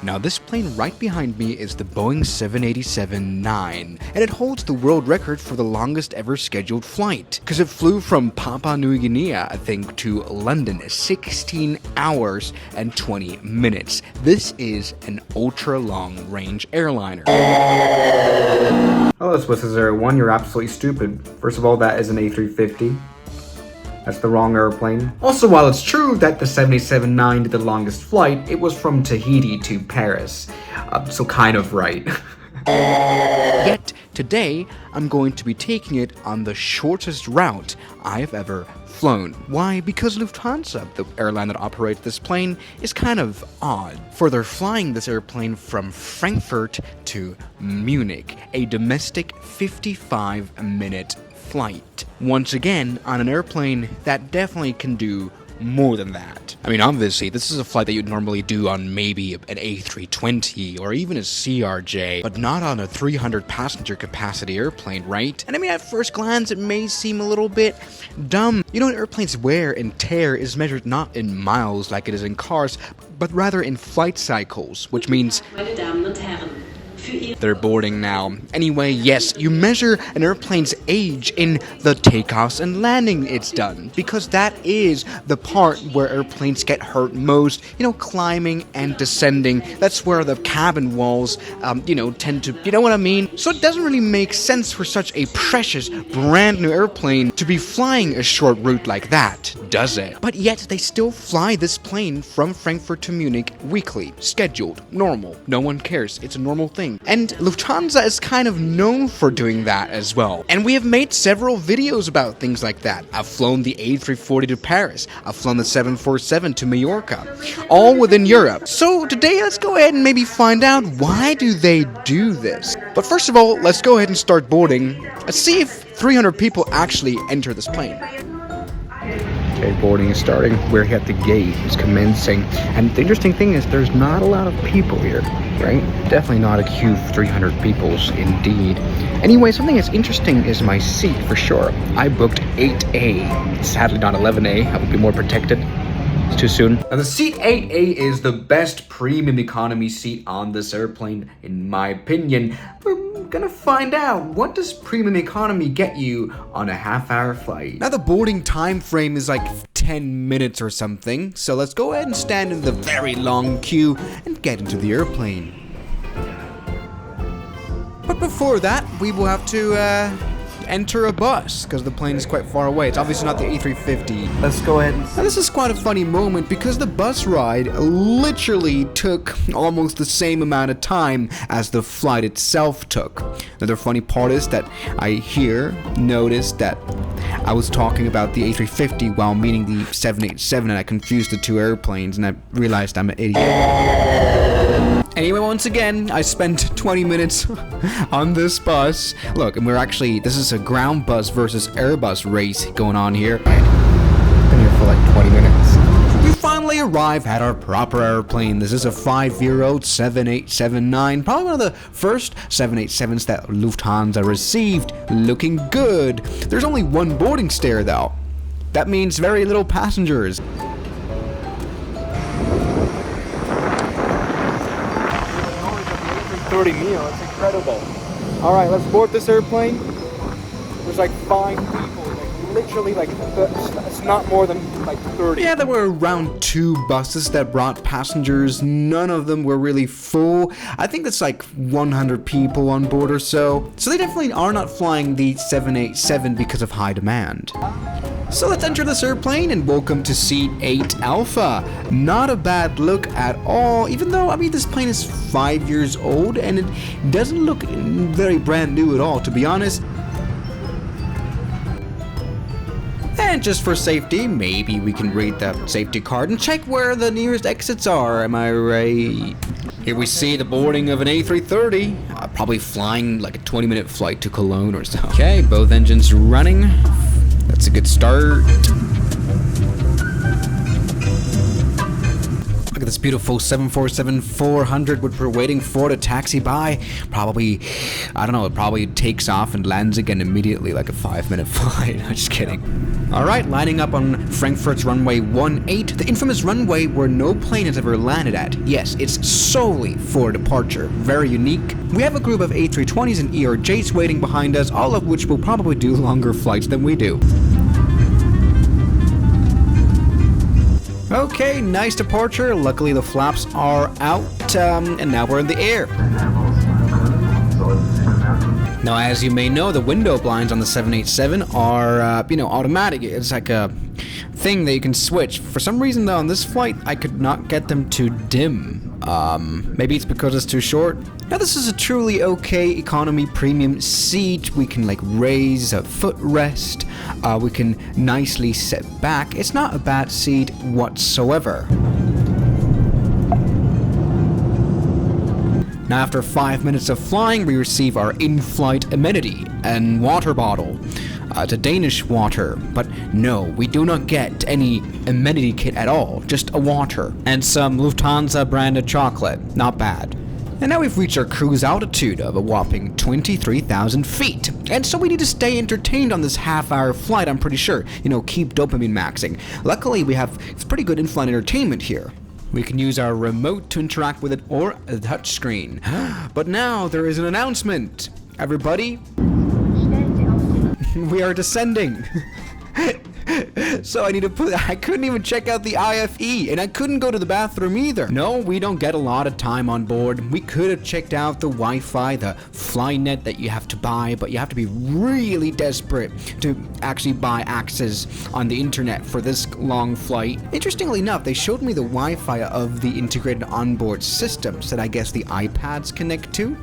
Now this plane right behind me is the Boeing 787-9, and it holds the world record for the longest ever scheduled flight, because it flew from Papua New Guinea, I think, to London, 16 hours and 20 minutes. This is an ultra long range airliner. Hello Swiss 01, you're absolutely stupid. First of all, that is an A350. That's the wrong airplane. Also, while it's true that the 787-9 did the longest flight, it was from Tahiti to Paris. So kind of right. Yet, today, I'm going to be taking it on the shortest route I've ever flown. Why? Because Lufthansa, the airline that operates this plane, is kind of odd. For they're flying this airplane from Frankfurt to Munich, a domestic 55-minute flight. Once again, on an airplane that definitely can do more than that. I mean, obviously, this is a flight that you'd normally do on maybe an A320 or even a CRJ, but not on a 300-passenger capacity airplane, right? And I mean, at first glance, it may seem a little bit dumb. You know, an airplane's wear and tear is measured not in miles like it is in cars, but rather in flight cycles, which means they're boarding now. Anyway, yes, you measure an airplane's age in the takeoffs and landing it's done, because that is the part where airplanes get hurt most, you know, climbing and descending. That's where the cabin walls, tend to, you know what I mean? So it doesn't really make sense for such a precious, brand new airplane to be flying a short route like that, does it? But yet, they still fly this plane from Frankfurt to Munich weekly, scheduled, normal. No one cares. It's a normal thing. And Lufthansa is kind of known for doing that as well. And we have made several videos about things like that. I've flown the A340 to Paris. I've flown the 747 to Mallorca. All within Europe. So today, let's go ahead and maybe find out why do they do this. But first of all, let's go ahead and start boarding. Let's see if 300 people actually enter this plane. Okay, boarding is starting. We're at the gate. It's commencing. And the interesting thing is there's not a lot of people here, right? Definitely not a queue of 300 peoples, indeed. Anyway, something that's interesting is my seat, for sure. I booked 8A. Sadly not 11A. I would be more protected. It's too soon. Now, the seat 8A is the best premium economy seat on this airplane, in my opinion. We're gonna find out, what does premium economy get you on a half-hour flight? Now the boarding time frame is like 10 minutes or something, so let's go ahead and stand in the very long queue and get into the airplane. But before that, we will have to enter a bus, because the plane is quite far away. It's obviously not the A350. Let's go ahead and... Now this is quite a funny moment, because the bus ride literally took almost the same amount of time as the flight itself took. Another funny part is that I noticed that I was talking about the A350 while meaning the 787, and I confused the two airplanes, and I realized I'm an idiot. Anyway, once again, I spent 20 minutes on this bus. Look, and this is a ground bus versus Airbus race going on here. Been here for like 20 minutes. We finally arrive at our proper airplane. This is a 5-year-old 787-9, probably one of the first 787s that Lufthansa received. Looking good. There's only one boarding stair, though. That means very little passengers. 30 meal, it's incredible. All right, let's board this airplane. There's like 5 people, like literally, like it's not more than like 30. Yeah, there were around 2 buses that brought passengers. None of them were really full. I think that's like 100 people on board or so. So they definitely are not flying the 787 because of high demand. So let's enter this airplane and welcome to seat 8 Alpha. Not a bad look at all, even though, I mean, this plane is 5 years old and it doesn't look very brand new at all, to be honest. And just for safety, maybe we can read the safety card and check where the nearest exits are, am I right? Here we see the boarding of an A330, probably flying like a 20-minute flight to Cologne or so. Okay, both engines running. That's a good start. Look at this beautiful 747-400 which we're waiting for to taxi by. Probably, I don't know, it probably takes off and lands again immediately like a 5-minute flight. I'm just kidding. Alright, lining up on Frankfurt's runway 18, the infamous runway where no plane has ever landed at. Yes, it's solely for departure. Very unique. We have a group of A320s and ERJs waiting behind us, all of which will probably do longer flights than we do. Okay, nice departure. Luckily the flaps are out, and now we're in the air. Now, as you may know, the window blinds on the 787 are, automatic. It's like a thing that you can switch. For some reason, though, on this flight, I could not get them to dim. Maybe it's because it's too short. Now, this is a truly okay economy premium seat. We can, raise a footrest. We can nicely sit back. It's not a bad seat whatsoever. Now, after 5 minutes of flying, we receive our in-flight amenity and water bottle. It's a Danish water, but no, we do not get any amenity kit at all, just a water. And some Lufthansa branded chocolate, not bad. And now we've reached our cruise altitude of a whopping 23,000 feet. And so we need to stay entertained on this half-hour flight, I'm pretty sure. Keep dopamine maxing. Luckily, we have pretty good in-flight entertainment here. We can use our remote to interact with it or a touchscreen. But now there is an announcement. Everybody, we are descending. So I couldn't even check out the IFE, and I couldn't go to the bathroom either. No, we don't get a lot of time on board. We could have checked out the Wi-Fi, the Flynet that you have to buy, but you have to be really desperate to actually buy access on the internet for this long flight. Interestingly enough, they showed me the Wi-Fi of the integrated onboard systems that I guess the iPads connect to.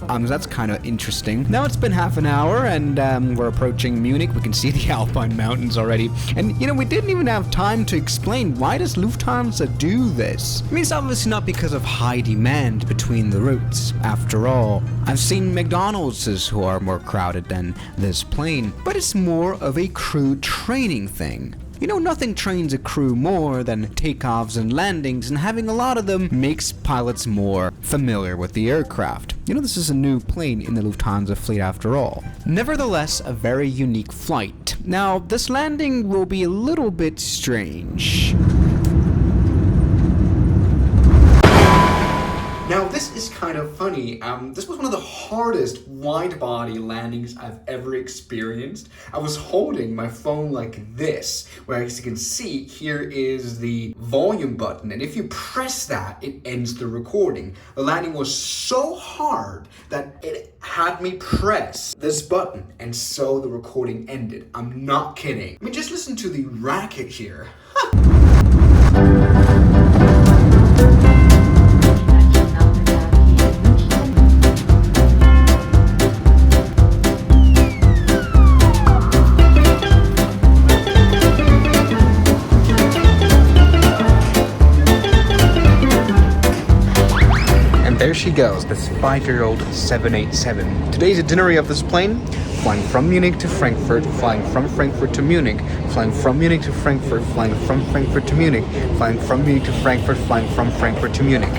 So that's kind of interesting. Now it's been half an hour, and we're approaching Munich. We can see the Alpine Mountains already. And, we didn't even have time to explain, why does Lufthansa do this? I mean, it's obviously not because of high demand between the routes. After all, I've seen McDonald's who are more crowded than this plane, but it's more of a crew training thing. Nothing trains a crew more than takeoffs and landings, and having a lot of them makes pilots more familiar with the aircraft. This is a new plane in the Lufthansa fleet after all. Nevertheless, a very unique flight. Now, this landing will be a little bit strange. Now, this is kind of funny. This was one of the hardest wide-body landings I've ever experienced. I was holding my phone like this, where as you can see, here is the volume button, and if you press that, it ends the recording. The landing was so hard that it had me press this button, and so the recording ended. I'm not kidding. I mean, just listen to the racket here. There she goes, this 5-year-old 787. Today's itinerary of this plane: flying from Munich to Frankfurt, flying from Frankfurt to Munich, flying from Munich to Frankfurt, flying from Frankfurt to Munich, flying from Munich to Frankfurt, flying from Frankfurt to Munich.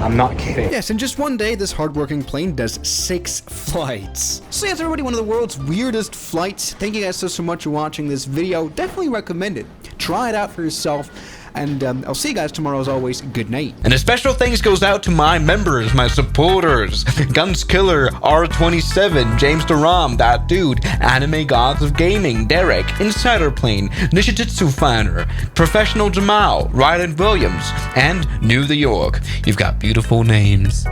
I'm not kidding. Yes, in just one day, this hardworking plane does 6 flights. So yes, everybody, one of the world's weirdest flights. Thank you guys so much for watching this video. Definitely recommend it. Try it out for yourself. And I'll see you guys tomorrow. As always, good night. And a special thanks goes out to my members, my supporters: Guns Killer, R27, James Duram, That Dude, Anime Gods of Gaming, Derek, Insider Plane, Nishijitsu Fanner, Professional Jamal, Ryland Williams, and New the York. You've got beautiful names.